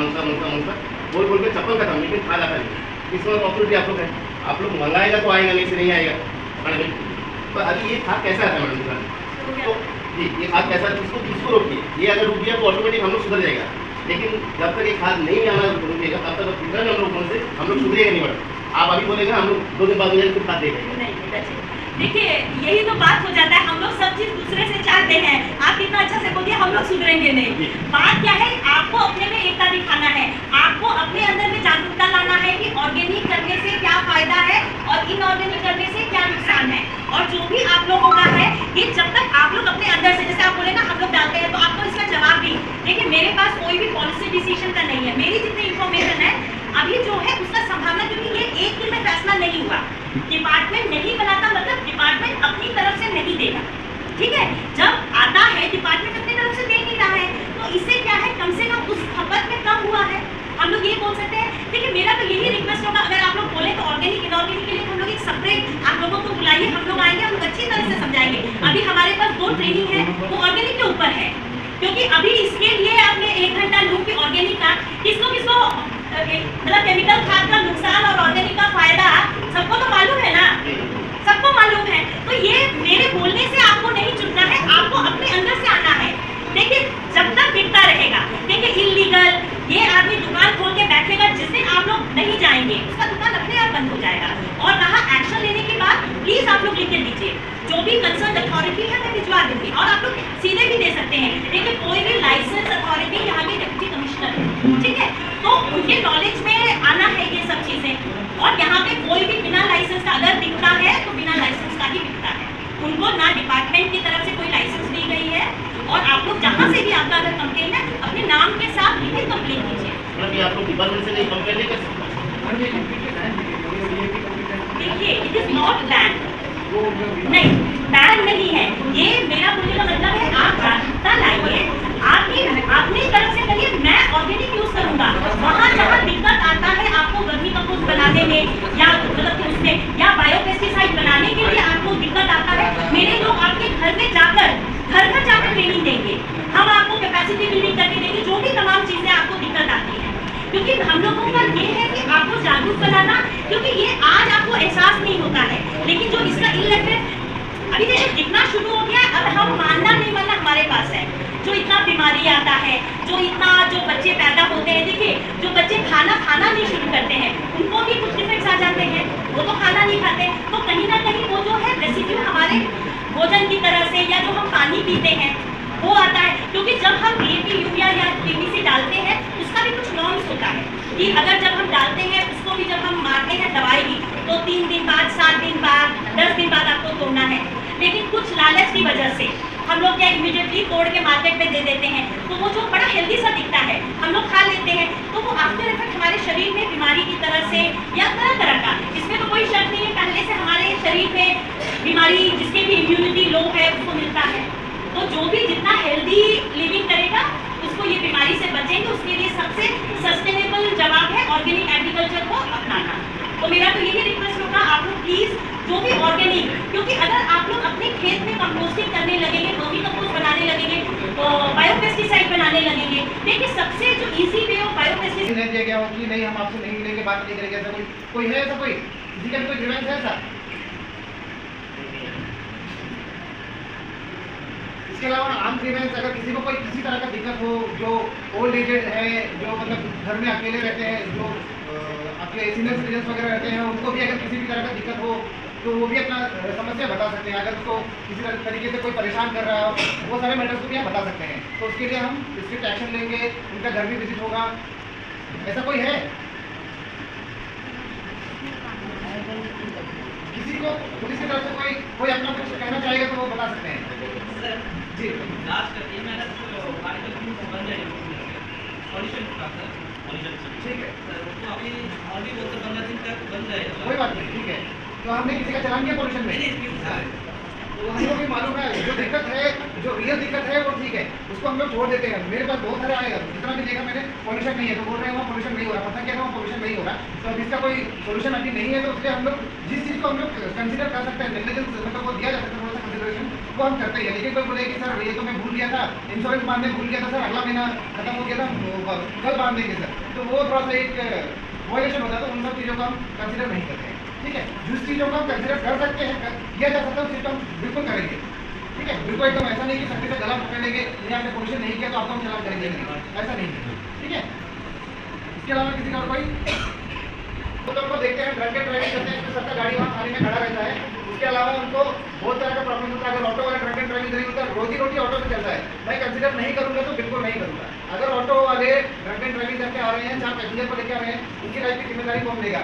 मंगता बोल के चप्पल खत्म, लेकिन खा जाता नहीं। इसमें अपॉर्चुनिटी आप लोग है, आप लोग मंगाएगा तो आएगा, नहीं से नहीं आएगा। तो अभी ये खाद कैसा आता है मैडम दुकान? तो जी ये खाद कैसा, इसको रोकिए। ये अगर रुक गया तो ऑटोमेटिक हम लोग सुधर जाएगा, लेकिन जब तक ये खाद नहीं आना रुकेगा तब तक कितना हम लोग सुधरेगा नहीं मैडम। आप अभी बोलेगा हम लोग 2 दिन बाद फिर खाद देगा। देखिए यही तो बात हो जाता है, हम लोग सब चीज दूसरे से चाहते हैं। आप कितना अच्छा से बोलिए, हम लोग सुधरेंगे नहीं। बात क्या है, आपको अपने में एकता दिखाना है, आपको अपने अंदर में जागरूकता लाना है कि ऑर्गेनिक करने से क्या फायदा है और इनऑर्गेनिक करने से क्या नुकसान है। और जो भी आप लोगों का है, ये जब तक आप लोग अपने अंदर से, जैसे आप बोले ना हम लोग डालते हैं, तो आपको इसका जवाब दी। देखिए मेरे पास कोई भी पॉलिसी डिसीजन का नहीं है, मेरी जितनी इंफॉर्मेशन है अभी जो है उसका संभावना, क्योंकि ये एक दिन में फैसला नहीं हुआ। डिपार्टमेंट नहीं बनाता मतलब डिपार्टमेंट अपनी तरफ से नहीं देगा, ठीक है। जब आता है डिपार्टमेंट अपनी तरफ से दे नहीं रहा है, तो इससे क्या है, कम से कम उस खपत में कम हुआ है, हम लोग ये बोल सकते हैं। देखिए मेरा तो यही रिक्वेस्ट होगा, अगर आप लोग बोले तो ऑर्गेनिक इनऑर्गेनिक के लिए हम लोग एक सेपरेट आप लोगों को बुलाइए, हम लोग आएंगे, हम लोग अच्छी तरह से समझाएंगे। अभी हमारे पास 2 ट्रेनिंग है, वो ऑर्गेनिक के ऊपर है, क्योंकि अभी इसके लिए आपने 1 घंटा लूँ कि ऑर्गेनिक का किसको मतलब केमिकल खाद का नुकसान और ऑर्गेनिक का फायदा सबको तो मालूम है ना, सबको मालूम है। तो ये मेरे बोलने से आपको नहीं चुनना है, आपको अपने अंदर से आना है। देखिए जब तक बिकता रहेगा, देखिए इलीगल ये आदमी दुकान खोल के बैठेगा, जिस दिन आप लोग नहीं जाएंगे उसका दुकान अपने आप बंद हो जाएगा। और कहा एक्शन लेने के बाद प्लीज आप लोग लिख के दीजिए, जो भी कंसर्न अथॉरिटी है मैं भिजवा दूंगी, और आप लोग सीधे भी दे सकते हैं। देखिए कोई भी लाइसेंस अथॉरिटी यहाँ के डिप्टी कमिश्नर है, ठीक है, तो उनके नॉलेज में आना है ये सब चीजें। और यहाँ पे कोई भी बिना लाइसेंस का अगर बिकता है तो बिना लाइसेंस का ही बिकता है, उनको ना डिपार्टमेंट की तरफ से कोई लाइसेंस दी गई है। और आप लोग जहाँ से भी आपका अगर कंप्लेन है अपने नाम के साथ लिखित कंप्लेन कीजिए। आप लोग डिपार्टमेंट से नहीं कंप्लेन नहीं कर सकते। देखिए इट इज नॉट बैन, नहीं बैन नहीं है, ये मेरा बोलने का मतलब है आप जागरूकता लाइए, आपने तरफ से करिए। मैं ऑर्गेनिक यूज करूंगा, वहाँ जहाँ दिक्कत आता है आपको वर्मी कंपोस्ट बनाने में या मतलब उसमें या बायोपेस्टिसाइड बनाने के लिए आपको दिक्कत आता है, मेरे लोग आपके घर में जाकर घर ट्रेनिंग देंगे, हम आपको कैपेसिटी बिल्डिंग करके देंगे, जो भी तमाम चीजें आपको दिक्कत आती है। क्योंकि हम लोगों का ये है कि आपको जागरूक बनाना, क्योंकि ये आज आपको एहसास नहीं होता है, लेकिन जो इसका इलेक्ट्रिक अभी देखिए दिखना शुरू हो गया। अब हम मानना नहीं मानना हमारे पास है, जो इतना बीमारी आता है, जो इतना जो बच्चे पैदा होते हैं, देखिए जो बच्चे खाना नहीं शुरू करते हैं उनको भी कुछ डिफेक्ट्स आ जाते हैं, वो तो खाना नहीं खाते, तो कहीं ना कहीं वो जो है रेसिड्यू हमारे भोजन की तरह से या जो हम पानी पीते हैं वो आता है। क्योंकि जब हम DAP यूरिया या PVC डालते हैं उसका भी कुछ नॉर्म्स होता है कि अगर जब हम डालते हैं उसको भी जब हम मारते हैं दवाई भी, तो 3 दिन बाद, 7 दिन बाद, 10 दिन बाद आपको तोड़ना है। लेकिन कुछ लालच की वजह से हम लोग क्या इमीडिएटली तोड़ के मार्केट में दे देते हैं, तो वो जो बड़ा हेल्दी सा दिखता है हम लोग खा लेते हैं, तो वो आफ्टर इफेक्ट हमारे शरीर में बीमारी की तरह से या तरह का, इसमें तो कोई शक नहीं है, पहले से हमारे शरीर में बीमारी जिसके भी इम्यूनिटी लो है उसको मिलता है। तो जो भी जितना हेल्दी लिविंग करेगा उसको ये बीमारी से बचेंगे, उसके लिए सबसे सस्टेनेबल जवाब है ऑर्गेनिक एग्रीकल्चर को अपनाना। तो मेरा तो यही रिक्वेस्ट होगा, आप लोग प्लीज जो भी ऑर्गेनिक, क्योंकि अगर आप लोग अपने खेत में कंपोस्टिंग करने लगेंगे, वर्मी कंपोस्ट बनाने लगेंगे, तो बायोपेस्टिसाइड बनाने लगेंगे, देखिए सबसे जो इजी वे ऑफ बायोपेस्टिसाइड नहीं दिया गया हो कि नहीं हम आपसे नहीं मिलेंगे, बात नहीं करेंगे, ऐसा कोई है, ऐसा कोई किसी का भी कोई ग्रीवेंस है ऐसा? इसके अलावा आम ग्रीवेंस अगर किसी को कोई किसी तरह का दिक्कत हो, जो ओल्ड एजेड है, जो मतलब घर में अकेले रहते हैं, जो आपके सीनियर सिटीजन वगैरह रहते हैं, उनको भी अगर किसी भी तरह का दिक्कत हो तो वो भी अपना समस्या बता सकते हैं। अगर उसको किसी तरीके से कोई परेशान कर रहा हो, वो सारे मैटर्स को भी हम बता सकते हैं, तो उसके लिए हम स्ट्रिक्ट एक्शन लेंगे, उनका घर भी विजिट होगा। ऐसा कोई है किसी को पुलिस की तरफ से कोई अपना कुछ कहना चाहेगा तो वो बता सकते हैं जी। ठीक है कोई बात नहीं, ठीक है। तो हमने किसी का चलान किया पॉल्यूशन में? वो हम लोग भी मालूम है, जो दिक्कत है, जो रियल दिक्कत है वो ठीक है, उसको हम लोग छोड़ देते हैं। मेरे पास बहुत सारे आएगा, जितना भी देखा मैंने पॉल्यूशन नहीं है, तो बोल रहे हैं वहाँ पॉल्यूशन नहीं हो रहा, पता क्या है वहाँ पॉल्यूशन नहीं हो रहा, तो अब इसका कोई सोल्यूशन अभी नहीं है। तो इसलिए हम लोग जिस चीज़ को हम लोग कंसिडर कर सकते हैं, नेग्लिजेंस मतलब वो दिया जा सकता है थोड़ा सा कंसिडरेशन, वो हम करते हैं। लेकिन कोई बोले कि सर ये तो मैं भूल गया था, इंश्योरेंस बांधने भूल गया था सर, अगला महीना खत्म हो गया था, कल बांध देंगे सर, तो वो थोड़ा सा एक वायलेशन होता है। तो उन सब चीज़ों को हम कंसिडर नहीं करते हैं, ठीक है। जिस चीज़ों को हम कंसिडर कर सकते हैं, किया जा सकता है, उस चीज़ को हम बिल्कुल करेंगे, ठीक है। बिल्कुल एकदम ऐसा नहीं कि सख्ती से गला पकड़ लेंगे, यदि आपने पोल्यूशन नहीं किया तो आपको हम चलान करेंगे नहीं, ऐसा नहीं है, ठीक है। इसके अलावा किसी का और कोई तो उनको देखते हैं ड्रंक एंड ड्राइविंग करते हैं, सबका गाड़ी वहाँ थाने में खड़ा रहता है। उसके अलावा उनको बहुत तरह का प्रॉब्लम होता है। अगर ऑटो वाला ड्रंक एंड ड्राइविंग नहीं होता, रोजी रोटी ऑटो में चलता है, मैं कंसिडर नहीं करूँगा तो बिल्कुल नहीं करूँगा। अगर ऑटो वाले ड्रंक एंड ड्राइविंग करके आ रहे हैं, 4 पैसेंजर को लेकर आ रहे हैं, उनकी लाइफ की जिम्मेदारी कौन लेगा,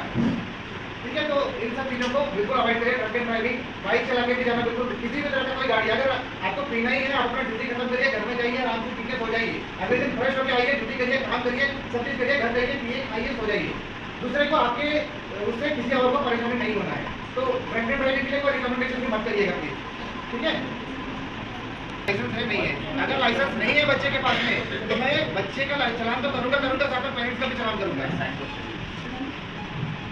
ठीक है। तो इन सब चीज़ों को बिल्कुल अवॉइड करें। ड्रंक एंड ड्राइविंग, बाइक चला के भी जाना बिल्कुल, किसी भी तरह का कोई गाड़ी, अगर आपको पीना ही है, आप अपना ड्यूटी खत्म करिए, घर में जाइए, आराम से पी के सो जाइए, अगले दिन फ्रेश होकर आइए, ड्यूटी करिए, काम करिए, सब चीज़ करिए, घर जाइए, पिए, खाइए, सो जाइए। दूसरे को आपके उससे किसी और को परेशानी नहीं होना है। तो ड्रंक एंड ड्राइविंग के लिए कोई रिकमेंडेशन भी मत करिएगा प्लीज, ठीक है। लाइसेंस है नहीं है, अगर लाइसेंस नहीं है बच्चे के पास में, तो मैं बच्चे का चलान तो करूँगा, साथ में पेरेंट्स का भी चलान करूँगा।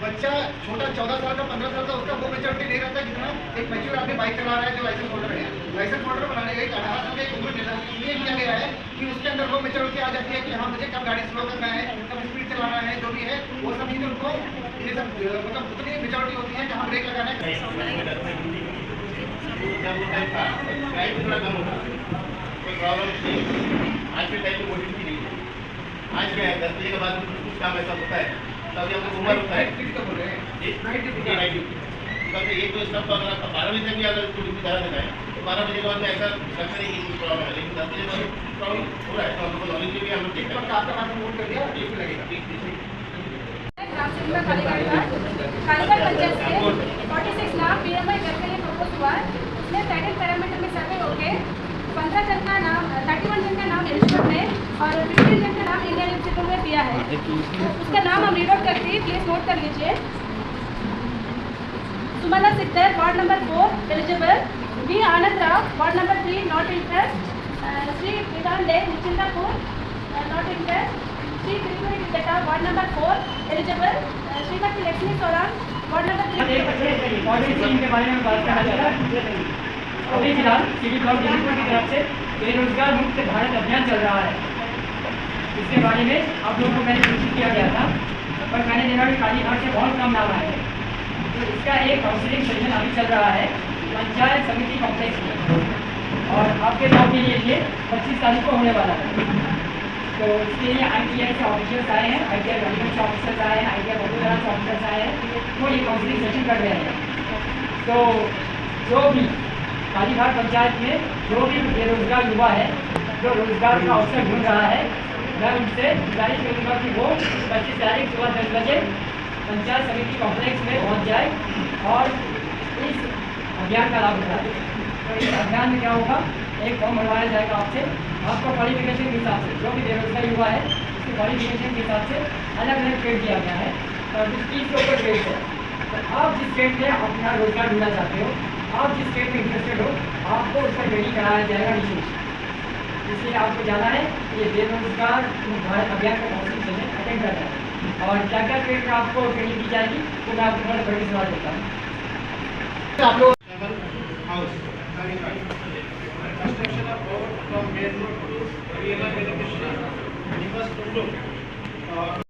बच्चा छोटा 14 साल का, 15 साल का, उसका वो मेच्योरिटी नहीं रहता जितना एक मैच्योर आदमी बाइक चला रहा है जो लाइसेंस होल्डर है। लाइसेंस होल्डर बनाने का 18 साल का एक उम्र ये किया गया है कि उसके अंदर वो मेच्योरिटी आ जाती है कि हाँ मुझे कब गाड़ी स्लो करना है, कब स्पीड चलाना है, जो भी है वो सब चीज़ें उनको ये सब मतलब उतनी मेच्योरिटी होती है कहाँ ब्रेक लगाना है। थोड़ा कम होता, कोई प्रॉब्लम नहीं। आज के टाइम में मोटिविटी नहीं है। आज क्या है, 10 बजे के बाद कुछ काम ऐसा होता है, तभी हम लोग उम्र होता है, कल से एक दो स्टॉप अगर आपका 12 बजे तक भी अगर ड्यूटी करा देना है, तो 12 बजे के बाद में ऐसा लगता नहीं कि प्रॉब्लम है, लेकिन 10 बजे बाद प्रॉब्लम हो रहा है, तो हमको नॉलेज भी हम लोग देखते हैं। आपका बात नोट कर दिया, ठीक लगेगा, कालीगढ़ पंचायत से 46 लाख PMI घर के लिए प्रपोज हुआ है। उसमें टाइटल पैरामीटर में सर्वे होके 15 जन का नाम, 31 जन का नाम एलिजिबल है और 15 जन का नाम इंडियन एलिजिबल में दिया है। उसका नाम हम रीड आउट करते हैं, प्लीज नोट कर लीजिए। Sumala Siktar, ward number 4 eligible, B Anand Rao, ward number 3 not interest, Shri Vidhan De Muchindapur not interest, Shri Tripuri Vidyata, ward number 4 eligible, Shrimati Lakshmi Soram, ward number 3। Policy के बारे में बात करना चाहता हूँ। अभी फिलहाल सिटी ब्लॉक दिल्लीपुर की तरफ से बेरोजगार मुक्त भारत अभियान चल रहा है। इसके बारे में आप लोगों को मैंने सूचित किया गया था, पर मैंने देखा कि कालीघाट से बहुत कम नाम आए हैं। तो इसका एक काउंसिलिंग सेशन अभी चल रहा है पंचायत समिति कॉम्प्लेक्स में, और आपके गाँव के लिए ये 25 तारीख को होने वाला है। तो इसके लिए ITI से ऑफिसर्स आए हैं, ITI गवर्नमेंट ऑफिसर्स आए हैं, ITI पब्लिक ऑफिसर्स आए हैं, वो ये काउंसिलिंग सेशन कर रहे हैं। तो जो भी कालीघाट पंचायत में जो भी बेरोजगार युवा है, जो रोजगार का अवसर ढूंढ रहा है, मैं उनसे गुजारिश करूँगा कि वो 25 तारीख सुबह 10 बजे पंचायत समिति कॉम्प्लेक्स में पहुँच जाए और इस अभियान का लाभ उठाए। तो इस अभियान में क्या होगा, एक फॉर्म भरवाया जाएगा आपसे, आपको क्वालिफिकेशन के हिसाब से, जो भी बेरोजगार युवा है उसकी क्वालिफिकेशन के हिसाब से अलग अलग ट्रेड दिया गया है और 30 के ऊपर ट्रेड है। तो आप जिस ट्रेड में अपना रोजगार ढूंढना चाहते हो, आप जिस ट्रेड में इंटरेस्टेड हो, आपको उसका ट्रेनिंग कराया जाएगा निःशुल्क। इसलिए आपको जाना है ये बेरोजगार भारत अभियान का काउंसिलिंग सेशन अटेंड करना है। और क्या क्या ट्रेड में आपको ट्रेनिंग दी जाएगी वो मैं आपको थोड़ा बड़ी सवाल देता हूँ। आप लोग construction of road from main road to real beneficiary.